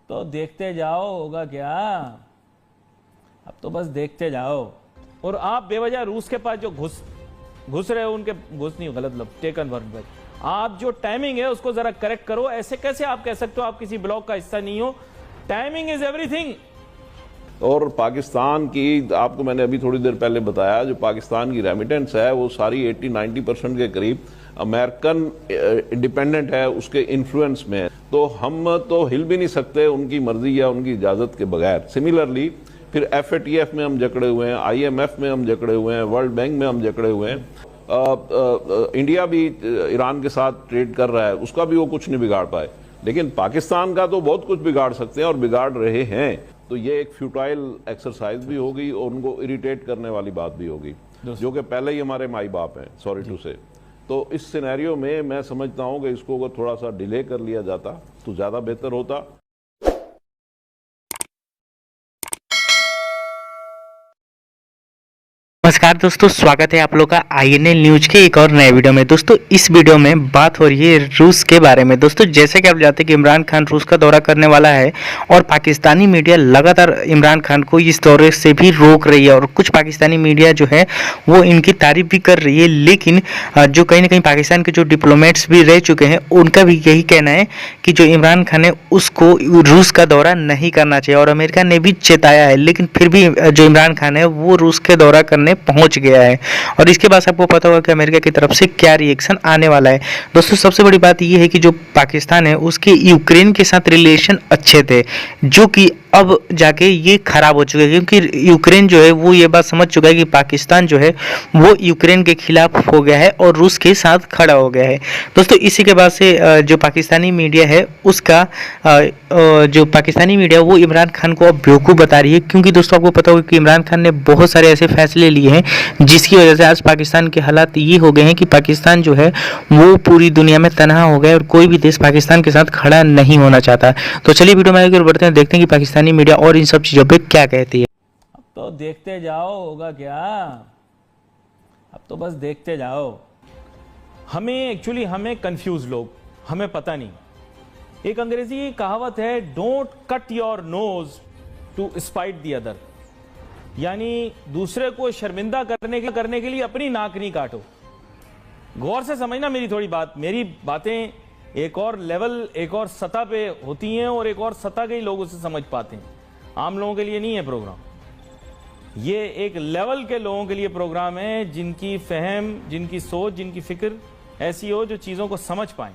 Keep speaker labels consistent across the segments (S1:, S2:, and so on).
S1: तो देखते जाओ, होगा क्या। अब तो बस देखते जाओ। और आप बेवजह रूस के पास जो घुस रहे हो, उनके घुस नहीं, गलत लफ्ज़, टेकन वर्ड बाय, आप जो टाइमिंग है उसको जरा करेक्ट करो। ऐसे कैसे आप कह सकते हो आप किसी ब्लॉक का हिस्सा नहीं हो? Timing is everything.
S2: और पाकिस्तान की, आपको मैंने अभी थोड़ी देर पहले बताया, जो पाकिस्तान की रेमिटेंस है वो सारी 80-90% के करीब अमेरिकन डिपेंडेंट है, उसके इन्फ्लुएंस में है। तो हम तो हिल भी नहीं सकते उनकी मर्जी या उनकी इजाज़त के बगैर। सिमिलरली फिर FATF में हम जकड़े हुए हैं, IMF में हम जकड़े हुए हैं, वर्ल्ड बैंक में हम जकड़े हुए हैं। इंडिया भी ईरान के साथ ट्रेड कर रहा है, उसका भी वो कुछ नहीं बिगाड़ पाए। लेकिन पाकिस्तान का तो बहुत कुछ बिगाड़ सकते हैं और बिगाड़ रहे हैं। तो ये एक फ्यूटाइल एक्सरसाइज भी होगी और उनको इरिटेट करने वाली बात भी होगी, जो कि पहले ही हमारे माई बाप हैं, सॉरी टू से। तो इस सिनेरियो में मैं समझता हूं कि इसको अगर थोड़ा सा डिले कर लिया जाता तो ज़्यादा बेहतर होता।
S3: नमस्कार दोस्तों, स्वागत है आप लोग का INL न्यूज के एक और नए वीडियो में। दोस्तों इस वीडियो में बात हो रही है रूस के बारे में। दोस्तों जैसे कि आप जानते हैं कि इमरान खान रूस का दौरा करने वाला है और पाकिस्तानी मीडिया लगातार इमरान खान को इस दौरे से भी रोक रही है और कुछ पाकिस्तानी मीडिया जो है वो इनकी तारीफ भी कर रही है। लेकिन जो कहीं ना कहीं पाकिस्तान के जो डिप्लोमेट्स भी रह चुके हैं उनका भी यही कहना है कि जो इमरान खान है उसको रूस का दौरा नहीं करना चाहिए और अमेरिका ने भी चेताया है। लेकिन फिर भी जो इमरान खान है वो रूस के दौरा करने पहुंच गया है और इसके बाद आपको पता होगा कि अमेरिका की तरफ से क्या रिएक्शन आने वाला है। दोस्तों सबसे बड़ी बात यह है कि जो पाकिस्तान है उसके यूक्रेन के साथ रिलेशन अच्छे थे, जो कि अब जाके ये खराब हो चुके हैं क्योंकि यूक्रेन जो है वो ये बात समझ चुका है कि पाकिस्तान जो है वो यूक्रेन के खिलाफ हो गया है और रूस के साथ खड़ा हो गया है। दोस्तों इसी के बाद से जो पाकिस्तानी मीडिया है उसका जो पाकिस्तानी मीडिया वो इमरान खान को अब बेवकूफ़ बता रही है, क्योंकि दोस्तों आपको पता होगा कि इमरान खान ने बहुत सारे ऐसे फैसले लिए हैं जिसकी वजह से आज पाकिस्तान के हालात ये हो गए हैं कि पाकिस्तान जो है वो पूरी दुनिया में तनहा हो गया और कोई भी देश पाकिस्तान के साथ खड़ा नहीं होना चाहता। तो चलिए वीडियो में आगे बढ़ते हैं, देखते हैं कि पाकिस्तानी मीडिया और इन सब चीज़ों पे क्या कहती है।
S1: अब तो देखते जाओ, होगा क्या। अब तो बस देखते जाओ। हमें कंफ्यूज लोग, हमें पता नहीं। एक अंग्रेजी कहावत है, don't cut your nose to spite the other, यानी दूसरे को शर्मिंदा करने के लिए अपनी नाक नहीं काटो। गौर से समझना मेरी थोड़ी बात, मेरी बातें एक और लेवल, एक और सतह पे होती हैं और एक और सतह के ही लोग उसे समझ पाते हैं। आम लोगों के लिए नहीं है प्रोग्राम, ये एक लेवल के लोगों के लिए प्रोग्राम है जिनकी फहम, जिनकी सोच, जिनकी फिक्र ऐसी हो जो चीज़ों को समझ पाएं।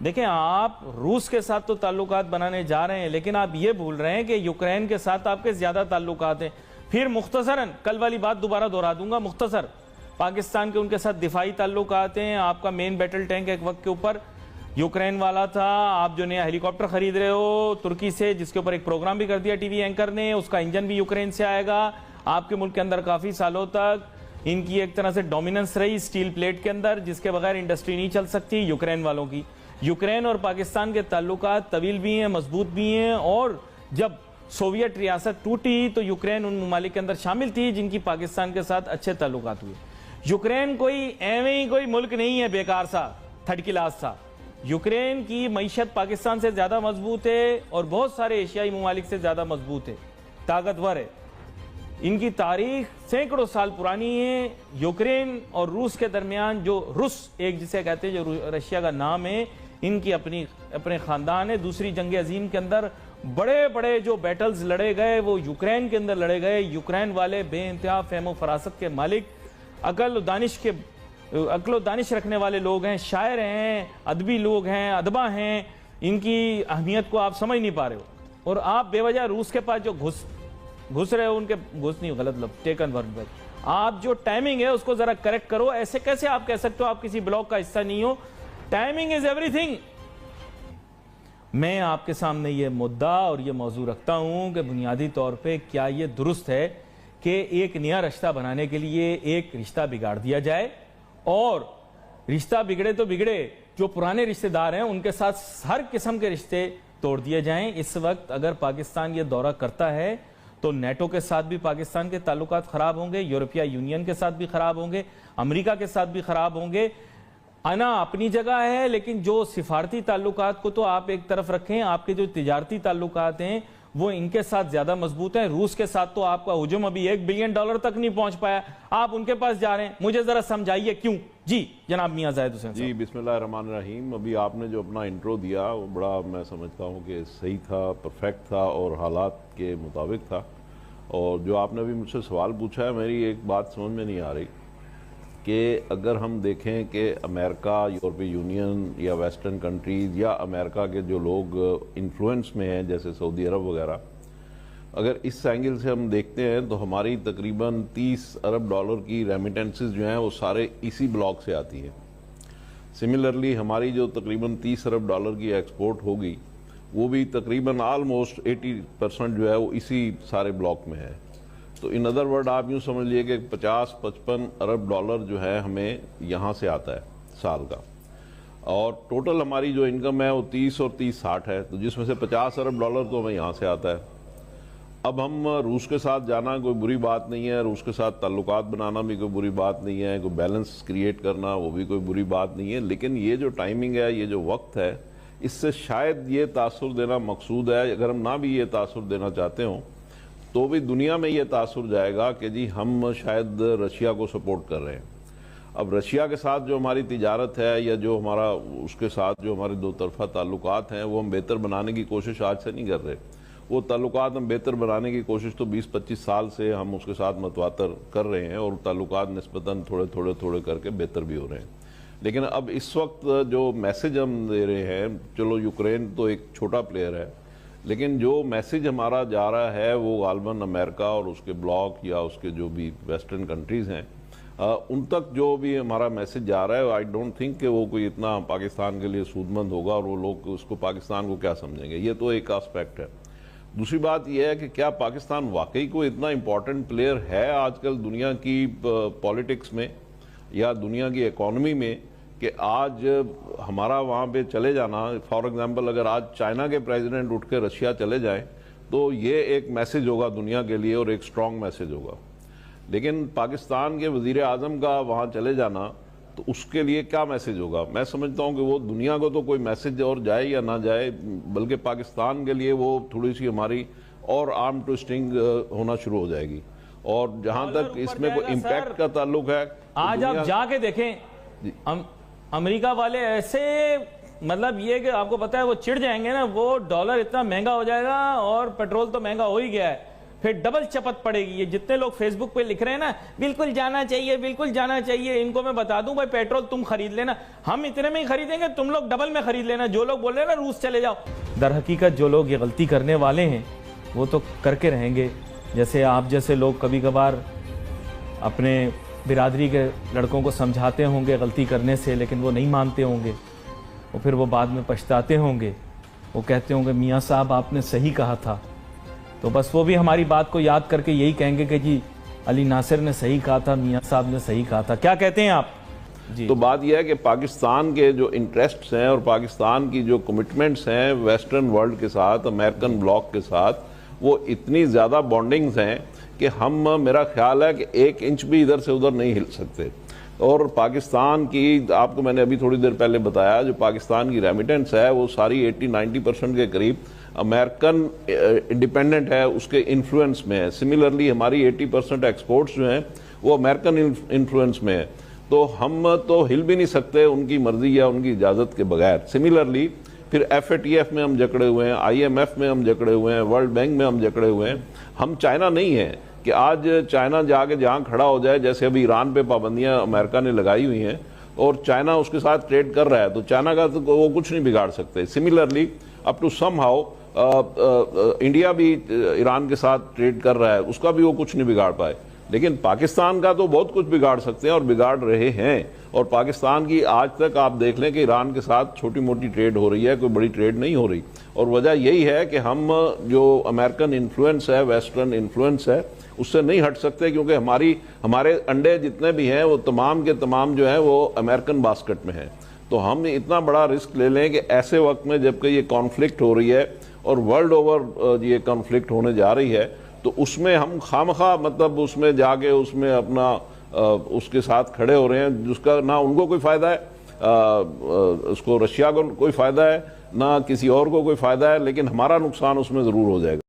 S1: देखें, आप रूस के साथ तो ताल्लुकात बनाने जा रहे हैं, लेकिन आप ये भूल रहे हैं कि यूक्रेन के साथ आपके ज़्यादा ताल्लुकात हैं। फिर मुख्तसरन कल वाली बात दोबारा दोहरा दूंगा, मुख्तसर पाकिस्तान के उनके साथ दिफाई ताल्लुकात हैं। आपका मेन बैटल टैंक एक वक्त के ऊपर यूक्रेन वाला था। आप जो नया हेलीकॉप्टर खरीद रहे हो तुर्की से, जिसके ऊपर एक प्रोग्राम भी कर दिया टीवी एंकर ने, उसका इंजन भी यूक्रेन से आएगा। आपके मुल्क के अंदर काफ़ी सालों तक इनकी एक तरह से डोमिनेंस रही स्टील प्लेट के अंदर, जिसके बगैर इंडस्ट्री नहीं चल सकती यूक्रेन वालों की। यूक्रेन और पाकिस्तान के ताल्लुकात तवील भी हैं, मजबूत भी हैं, और जब सोवियत रियासत टूटी तो यूक्रेन उन ममालिक के अंदर शामिल थी जिनकी पाकिस्तान के साथ अच्छे ताल्लुकात हुए। यूक्रेन कोई एवं ही कोई मुल्क नहीं है बेकार सा, थर्ड क्लास सा। यूक्रेन की मईशत पाकिस्तान से ज़्यादा मजबूत है और बहुत सारे एशियाई ममालिक से ज़्यादा मजबूत है, ताकतवर है। इनकी तारीख सैकड़ों साल पुरानी है। यूक्रेन और रूस के दरमियान जो रूस एक जिसे कहते हैं, जो रशिया का नाम है, इनकी अपने ख़ानदान है। दूसरी जंग अजीम के अंदर बड़े बड़े जो बैटल्स लड़े गए वो यूक्रेन के अंदर लड़े गए। यूक्रेन वाले बेइंतहा फ़हम फरासत के मालिक, अक्ल दानिश रखने वाले लोग हैं, शायर हैं, अदबी लोग हैं, अदबा हैं। इनकी अहमियत को आप समझ नहीं पा रहे हो और आप बेवजह रूस के पास जो घुस रहे हो, उनके घुस नहीं, गलत लफ्ज़, टेकन वर्ड बाय, आप जो टाइमिंग है उसको ज़रा करेक्ट करो। ऐसे कैसे आप कह सकते हो आप किसी ब्लॉक का हिस्सा नहीं हो? Timing is everything. मैं आपके सामने ये मुद्दा और ये मौजू रखता हूं कि बुनियादी तौर पे क्या ये दुरुस्त है कि एक नया रिश्ता बनाने के लिए एक रिश्ता बिगाड़ दिया जाए, और रिश्ता बिगड़े तो बिगड़े, जो पुराने रिश्तेदार हैं उनके साथ हर किस्म के रिश्ते तोड़ दिए जाएं। इस वक्त अगर पाकिस्तान ये दौरा करता है तो नेटो के साथ भी पाकिस्तान के ताल्लुकात ख़राब होंगे, यूरोपीय यूनियन के साथ भी ख़राब होंगे, अमेरिका के साथ भी ख़राब होंगे। आना अपनी जगह है, लेकिन जो सिफारती ताल्लुकात को तो आप एक तरफ रखें, आपके जो तिजारती ताल्लुकात हैं वो इनके साथ ज्यादा मजबूत हैं। रूस के साथ तो आपका हुजूम अभी $1 बिलियन तक नहीं पहुंच पाया, आप उनके पास जा रहे हैं, मुझे जरा समझाइए क्यों। जी जनाब मियां जाहिद हुसैन
S2: जी, बिस्मिल्लाहिर्रहमानिर्रहीम। अभी आपने जो अपना इंट्रो दिया वो बड़ा, मैं समझता हूँ कि सही था, परफेक्ट था और हालात के मुताबिक था। और जो आपने अभी मुझसे सवाल पूछा है, मेरी एक बात समझ में नहीं आ रही कि अगर हम देखें कि अमेरिका, यूरोपीय यूनियन या वेस्टर्न कंट्रीज़ या अमेरिका के जो लोग इन्फ्लुएंस में हैं जैसे सऊदी अरब वगैरह, अगर इस एंगल से हम देखते हैं तो हमारी तकरीबन $30 अरब की रेमिटेंसेस जो हैं वो सारे इसी ब्लॉक से आती हैं। सिमिलरली हमारी जो तकरीबन $30 अरब की एक्सपोर्ट होगी वो भी तकरीबन आलमोस्ट 80% जो है वो इसी सारे ब्लॉक में है। तो इन अदर वर्ड आप यूँ समझ लिए कि 50-55 अरब जो है हमें यहाँ से आता है साल का, और टोटल हमारी जो इनकम है वो 30 और 30-60 है, तो जिसमें से $50 अरब तो हमें यहाँ से आता है। अब हम रूस के साथ जाना कोई बुरी बात नहीं है, रूस के साथ ताल्लुकात बनाना भी कोई बुरी बात नहीं है, कोई बैलेंस क्रिएट करना वो भी कोई बुरी बात नहीं है, लेकिन ये जो टाइमिंग है, ये जो वक्त है, इससे शायद ये तासुर देना मकसूद है। अगर हम ना भी ये तासुर देना चाहते हों तो भी दुनिया में ये तासुर जाएगा कि जी हम शायद रशिया को सपोर्ट कर रहे हैं। अब रशिया के साथ जो हमारी तिजारत है या जो हमारा उसके साथ जो हमारे दो तरफा ताल्लुकात हैं वो हम बेहतर बनाने की कोशिश आज से नहीं कर रहे। वो ताल्लुकात हम बेहतर बनाने की कोशिश तो 20-25 साल से हम उसके साथ मतवातर कर रहे हैं और ताल्लुकात निस्बतन थोड़े करके बेहतर भी हो रहे हैं। लेकिन अब इस वक्त जो मैसेज हम दे रहे हैं, चलो यूक्रेन तो एक छोटा प्लेयर है, लेकिन जो मैसेज हमारा जा रहा है वो गालबन अमेरिका और उसके ब्लॉक या उसके जो भी वेस्टर्न कंट्रीज़ हैं उन तक जो भी हमारा मैसेज जा रहा है, आई डोंट थिंक कि वो कोई इतना पाकिस्तान के लिए सूदमंद होगा और वो लोग उसको पाकिस्तान को क्या समझेंगे। ये तो एक आस्पेक्ट है। दूसरी बात यह है कि क्या पाकिस्तान वाकई कोई इतना इम्पोर्टेंट प्लेयर है आजकल दुनिया की पॉलिटिक्स में या दुनिया की इकॉनमी में कि आज हमारा वहाँ पे चले जाना, फॉर एग्जांपल अगर आज चाइना के प्रेसिडेंट उठ के रशिया चले जाएं तो ये एक मैसेज होगा दुनिया के लिए और एक स्ट्रॉन्ग मैसेज होगा। लेकिन पाकिस्तान के वज़ीर आज़म का वहाँ चले जाना तो उसके लिए क्या मैसेज होगा? मैं समझता हूँ कि वो दुनिया को तो कोई मैसेज और जाए या ना जाए, बल्कि पाकिस्तान के लिए वो थोड़ी सी हमारी और आर्म ट्विस्टिंग होना शुरू हो जाएगी। और जहाँ तक इसमें कोई इम्पैक्ट का ताल्लुक है,
S1: आज आप जाके देखें अमेरिका वाले ऐसे, मतलब ये कि आपको पता है वो चिढ़ जाएंगे ना, वो डॉलर इतना महंगा हो जाएगा और पेट्रोल तो महंगा हो ही गया है, फिर डबल चपत पड़ेगी। ये जितने लोग फेसबुक पे लिख रहे हैं ना बिल्कुल जाना चाहिए, बिल्कुल जाना चाहिए, इनको मैं बता दूं भाई पेट्रोल तुम खरीद लेना, हम इतने में ही खरीदेंगे, तुम लोग डबल में खरीद लेना। जो लोग बोल रहे हैं ना रूस चले जाओ, दर हकीकत जो लोग ये गलती करने वाले हैं वो तो करके रहेंगे। जैसे आप जैसे लोग कभी कभार अपने बिरादरी के लड़कों को समझाते होंगे गलती करने से, लेकिन वो नहीं मानते होंगे, और फिर वो बाद में पछताते होंगे, वो कहते होंगे मियाँ साहब आपने सही कहा था। तो बस वो भी हमारी बात को याद करके यही कहेंगे कि जी अली नासिर ने सही कहा था, मियाँ साहब ने सही कहा था। क्या कहते हैं आप जी?
S2: तो बात यह है कि पाकिस्तान के जो इंटरेस्ट्स हैं और पाकिस्तान की जो कमिटमेंट्स हैं वेस्टर्न वर्ल्ड के साथ, अमेरिकन ब्लॉक के साथ, वो इतनी ज़्यादा बॉन्डिंग्स हैं कि हम, मेरा ख्याल है कि 1 इंच भी इधर से उधर नहीं हिल सकते। और पाकिस्तान की, आपको मैंने अभी थोड़ी देर पहले बताया, जो पाकिस्तान की रेमिटेंस है वो सारी 80-90% के करीब अमेरिकन इंडिपेंडेंट है, उसके इन्फ्लुएंस में है। सिमिलरली हमारी 80% एक्सपोर्ट्स जो हैं वो अमेरिकन इन्फ्लुएंस में है, तो हम तो हिल भी नहीं सकते उनकी मर्जी या उनकी इजाज़त के बगैर। सिमिलरली फिर FATF में हम जकड़े हुए हैं, IMF में हम जकड़े हुए हैं, वर्ल्ड बैंक में हम जकड़े हुए हैं। हम चाइना नहीं है कि आज चाइना जाके जहाँ खड़ा हो जाए, जैसे अभी ईरान पे पाबंदियाँ अमेरिका ने लगाई हुई हैं और चाइना उसके साथ ट्रेड कर रहा है, तो चाइना का तो वो कुछ नहीं बिगाड़ सकते। Similarly up to somehow India भी ईरान के साथ ट्रेड कर रहा है, उसका भी वो कुछ नहीं बिगाड़ पाए। लेकिन पाकिस्तान का तो बहुत कुछ बिगाड़ सकते हैं और बिगाड़ रहे हैं। और पाकिस्तान की आज तक आप देख लें कि ईरान के साथ छोटी मोटी ट्रेड हो रही है, कोई बड़ी ट्रेड नहीं हो रही। और वजह यही है कि हम जो अमेरिकन इन्फ्लुएंस है, वेस्टर्न इन्फ्लुएंस है, उससे नहीं हट सकते, क्योंकि हमारे अंडे जितने भी हैं वो तमाम के तमाम जो हैं वो अमेरिकन बास्केट में हैं। तो हम इतना बड़ा रिस्क ले लें कि ऐसे वक्त में जबकि ये कॉन्फ्लिक्ट हो रही है और वर्ल्ड ओवर ये कॉन्फ्लिक्ट होने जा रही है, तो उसमें हम खामखा मतलब उसमें जाके उसमें अपना उसके साथ खड़े हो रहे हैं, जिसका ना उनको कोई फ़ायदा है اس کو رشیا کو کوئی فائدہ ہے نہ کسی اور کو کوئی فائدہ ہے، لیکن ہمارا نقصان اس میں ضرور ہو جائے گا۔